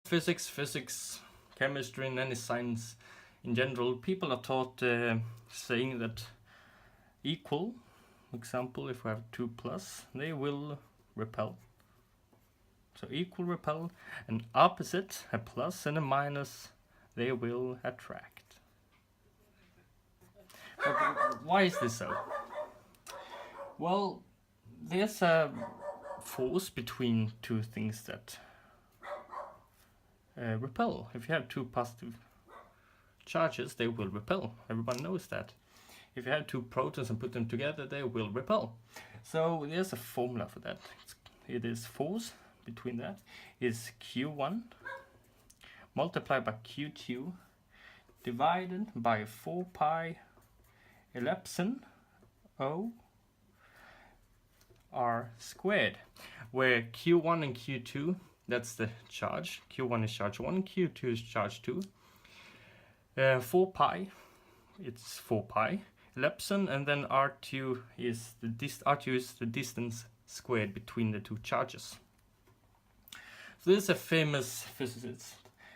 Physics, chemistry, and any science in general, people are taught saying that equal, for example, if we have 2 plus, they will repel. So equal repel, and opposite, a plus and a minus, they will attract. But why is this so? Well, there's a force between two things that repel. If you have two positive charges, they will repel. Everyone knows that. If you have two protons and put them together, they will repel. So there's a formula for that. It is force between that is Q1 multiplied by Q2 divided by 4 pi epsilon O R squared, where Q1 and Q2, that's the charge. Q1 is charge 1, Q2 is charge 2. 4 pi, it's 4 pi epsilon, and then R2 is the distance squared between the two charges. So this is a famous physicist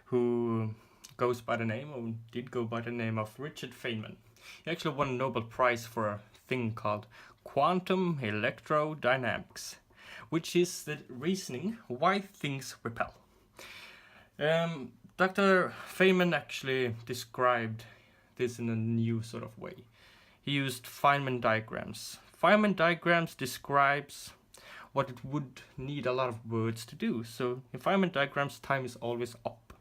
who goes by the name, or did go by the name of Richard Feynman. He actually won a Nobel Prize for a thing called quantum electrodynamics, which is the reasoning why things repel. Dr. Feynman actually described this in a new sort of way. He used Feynman diagrams. Feynman diagrams describes what it would need a lot of words to do. So in Feynman diagrams, time is always up.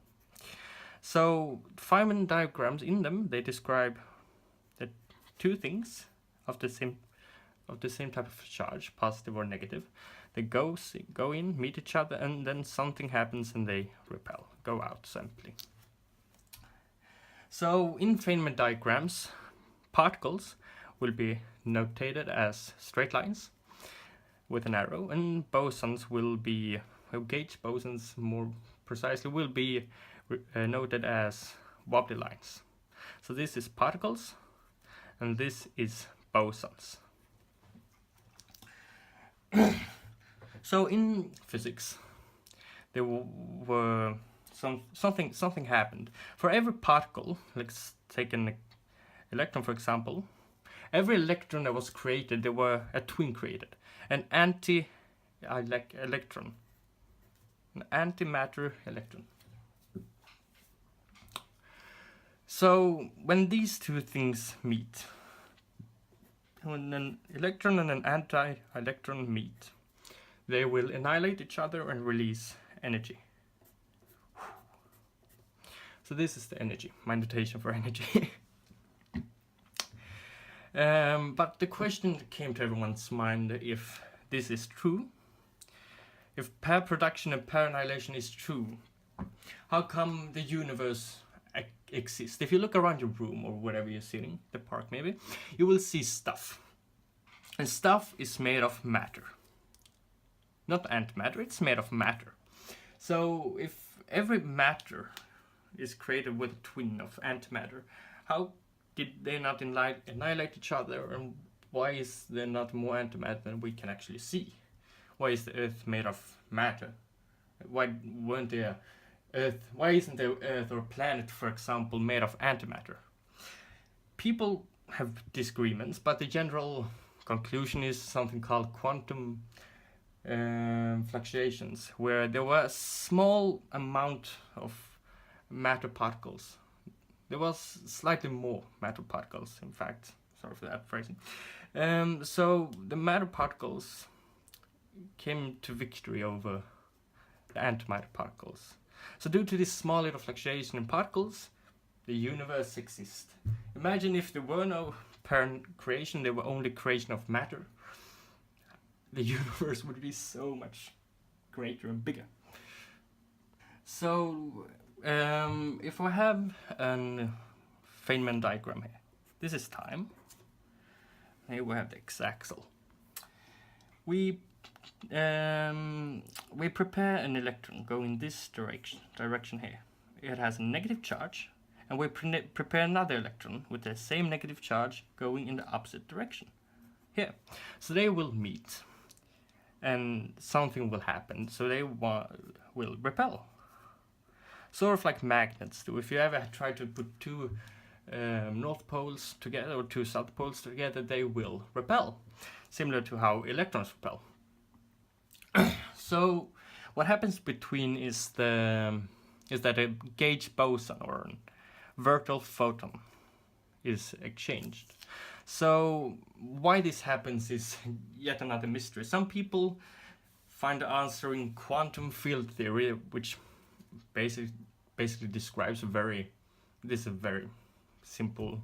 So Feynman diagrams, in them, they describe the two things of the same type of charge, positive or negative. They go in, meet each other, and then something happens and they repel, go out simply. So in Feynman diagrams, particles will be notated as straight lines with an arrow, and bosons will be, gauge bosons more precisely, will be noted as wobbly lines. So this is particles, and this is bosons. So in physics, there were something happened. For every particle, let's take an electron for example, every electron that was created, there were a twin created, an anti-electron, an antimatter electron. So when these two things meet, when an electron and an anti-electron meet, they will annihilate each other and release energy. So this is the energy, my notation for energy. But the question that came to everyone's mind, if this is true, if pair production and pair annihilation is true, how come the universe exists? If you look around your room or wherever you're sitting, the park maybe, you will see stuff. And stuff is made of matter. Not antimatter, it's made of matter. So if every matter is created with a twin of antimatter, how did they not annihilate each other, and why is there not more antimatter than we can actually see? Why is the Earth made of matter? Why isn't there Earth or planet, for example, made of antimatter? People have disagreements, but the general conclusion is something called quantum fluctuations, where there were a small amount of matter particles. There was slightly more matter particles, in fact. Sorry for that phrasing. So the matter particles came to victory over the antimatter particles. So due to this small little fluctuation in particles, the universe exists. Imagine if there were no parent creation, there were only creation of matter. The universe would be so much greater and bigger. So if I have a Feynman diagram here, this is time. Here we have the x-axis. We prepare an electron going this direction here. It has a negative charge, and we prepare another electron with the same negative charge going in the opposite direction here. So they will meet, and something will happen. So they will repel. sort of like magnets do. If you ever try to put two north poles together or two south poles together, they will repel, similar to how electrons repel. So what happens between is that a gauge boson or a virtual photon is exchanged. So why this happens is yet another mystery. Some people find the answer in quantum field theory, which basically describes a very simple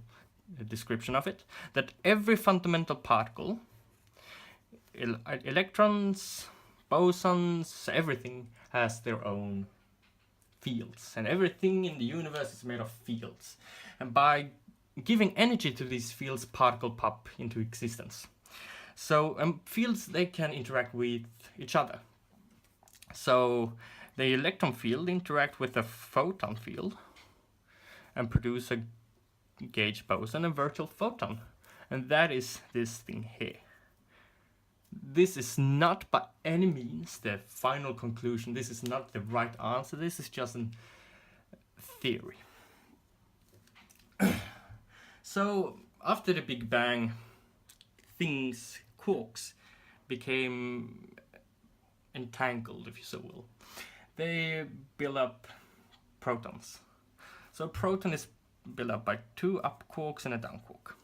description of it, that every fundamental particle, electrons, bosons, everything has their own fields, and everything in the universe is made of fields, and by giving energy to these fields, particles pop into existence. So fields, they can interact with each other. So the electron field interact with the photon field and produce a gauge boson, a virtual photon, and that is this thing here. This is not by any means the final conclusion. This is not the right answer. This is just a theory. So after the Big Bang, quarks, became entangled, if you so will. They build up protons. So a proton is built up by two up quarks and a down quark.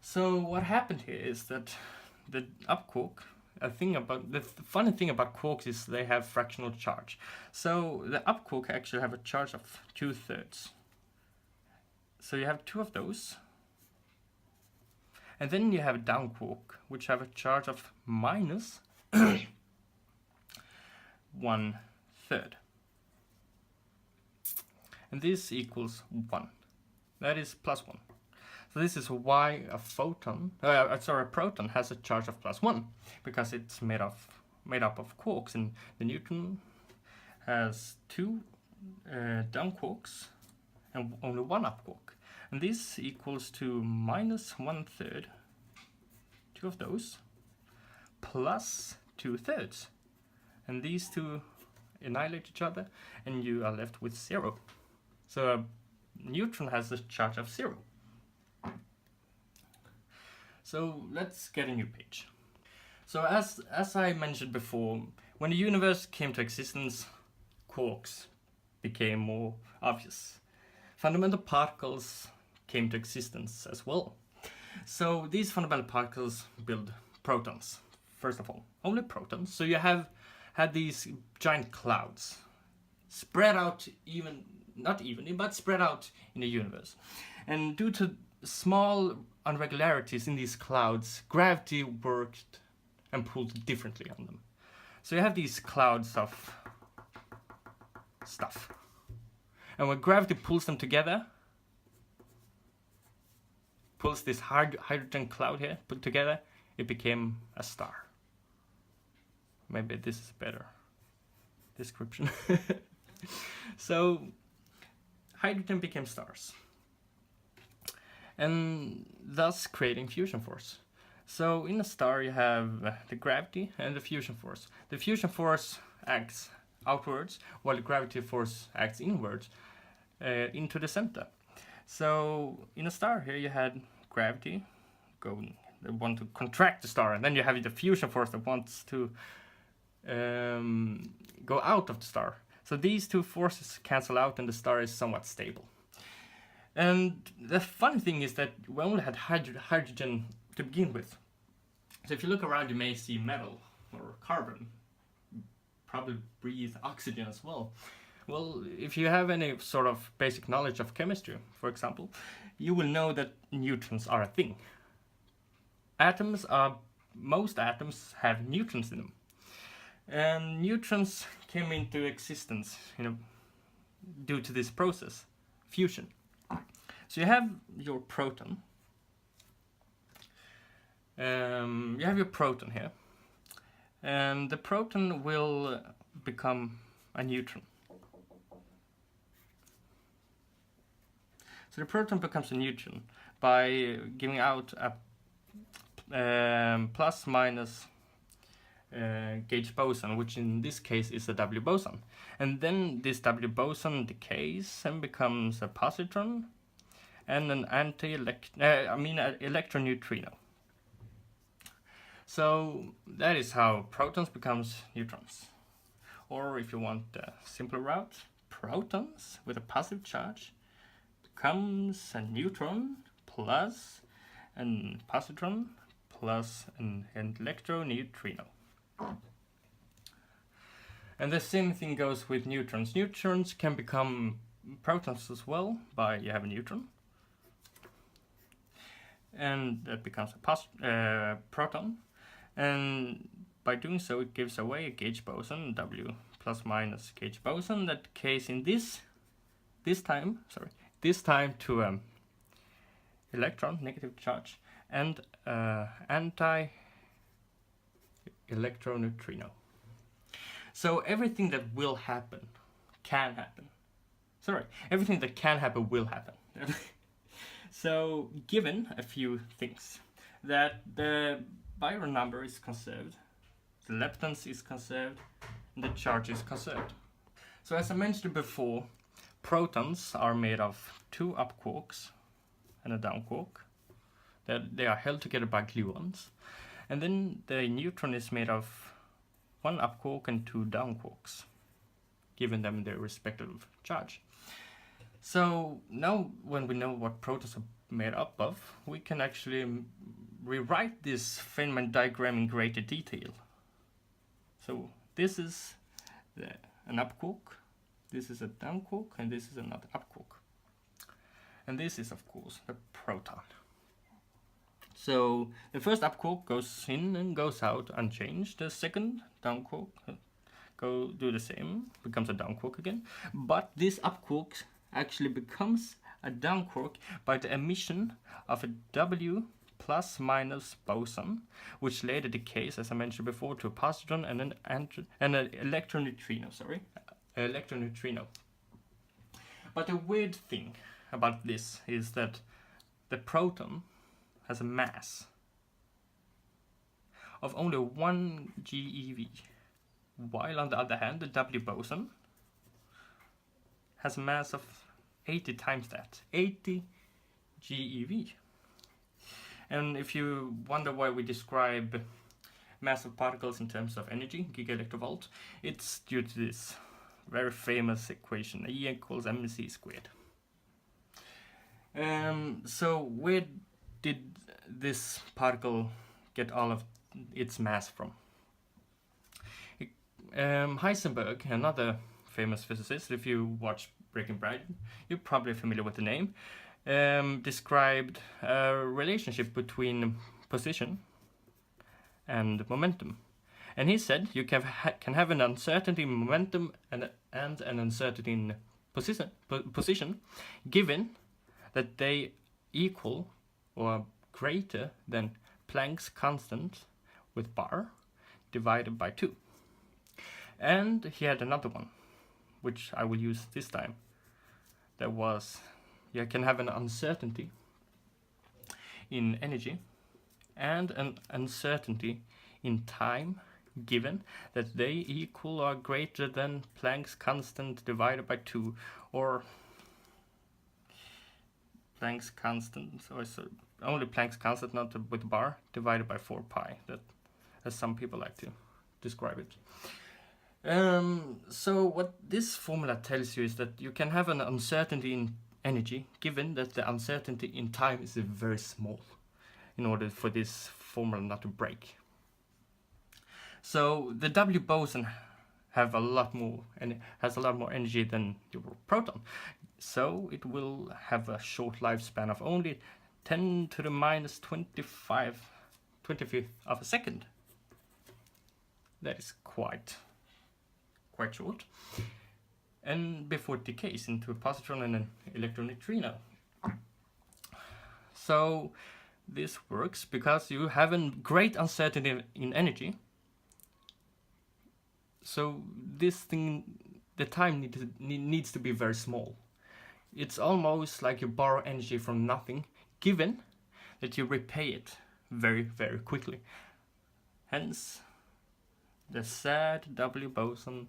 So what happened here is that the up quark, the funny thing about quarks is they have fractional charge. So the up quark actually have a charge of 2/3. So you have two of those. And then you have a down quark, which have a charge of minus 1/3. And this equals 1. That is +1. So this is why a proton has a charge of +1, because it's made up of quarks, and the neutron has two down quarks and only one up quark. And this equals to minus 1/3, two of those, plus 2/3. And these two annihilate each other, and you are left with 0. So a neutron has a charge of 0. So let's get a new page. So as I mentioned before, when the universe came to existence, quarks became more obvious. Fundamental particles came to existence as well. So these fundamental particles build protons, first of all, only protons. So you had these giant clouds spread out, not evenly, but spread out in the universe. And due to small irregularities in these clouds, gravity worked and pulled differently on them. So you have these clouds of stuff. And when gravity pulls them together, pulls this hydrogen cloud here, put together, it became a star. Maybe this is a better description. So hydrogen became stars, and thus creating fusion force. So in a star you have the gravity and the fusion force. The fusion force acts outwards, while the gravity force acts inwards into the center. So in a star here you had gravity they want to contract the star, and then you have the fusion force that wants to go out of the star. So these two forces cancel out, and the star is somewhat stable. And the funny thing is that we only had hydrogen to begin with. So if you look around, you may see metal or carbon, probably breathe oxygen as well. Well, if you have any sort of basic knowledge of chemistry, for example, you will know that neutrons are a thing. Most atoms have neutrons in them. And neutrons came into existence, due to this process, fusion. So you have your proton. You have your proton here, and the proton will become a neutron. So the proton becomes a neutron by giving out a plus minus gauge boson, which in this case is a W boson. And then this W boson decays and becomes a positron and an electroneutrino. So that is how protons becomes neutrons. Or if you want a simpler route, protons with a positive charge becomes a neutron plus a positron plus an electroneutrino. And the same thing goes with neutrons. Neutrons can become protons as well by you have a neutron. And that becomes a proton. And by doing so, it gives away a gauge boson, W plus minus gauge boson, that decays in this time to electron, negative charge, and anti-electroneutrino. So everything that will happen can happen. Everything that can happen will happen. So given a few things, that the Biron number is conserved, the leptons is conserved, and the charge is conserved. So as I mentioned before, protons are made of 2 up quarks and a down quark. They are held together by gluons. And then the neutron is made of 1 up quark and 2 down quarks, giving them their respective charge. So now when we know what protons are made up of, we can actually rewrite this Feynman diagram in greater detail. So this is an up quark, this is a down quark, and this is another up quark. And this is of course a proton. So the first up quark goes in and goes out unchanged. The second down quark do the same, becomes a down quark again. But this up quark actually becomes a down quark by the emission of a W plus minus boson, which later decays, as I mentioned before, to a positron and an electroneutrino. But the weird thing about this is that the proton has a mass of only 1 GeV, while on the other hand the W boson has a mass of 80 times that, 80 GeV. And if you wonder why we describe mass of particles in terms of energy, gigaelectrovolt, it's due to this very famous equation, E equals mc squared. So where did this particle get all of its mass from? Heisenberg, another famous physicist, if you watch Breaking Bad, you're probably familiar with the name, described a relationship between position and momentum. And he said you can have an uncertainty in momentum and an uncertainty in position, given that they equal or greater than Planck's constant with bar divided by 2. And he had another one, which I will use this time. That was, you can have an uncertainty in energy and an uncertainty in time, given that they equal or greater than Planck's constant divided by 2, or Planck's constant, or so only Planck's constant, not with bar, divided by 4 pi, that as some people like to describe it. So what this formula tells you is that you can have an uncertainty in energy, given that the uncertainty in time is very small, in order for this formula not to break. So the W boson has a lot more energy than your proton, so it will have a short lifespan of only 10 to the minus 25th of a second. That is quite short. And before it decays into a positron and an electroneutrino. So this works because you have a great uncertainty in energy. So this thing, the time needs to be very small. It's almost like you borrow energy from nothing, given that you repay it very, very quickly. Hence, the sad W boson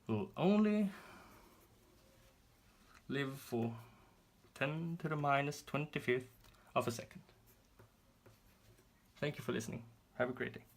will only live for 10 to the minus 25th of a second. Thank you for listening. Have a great day.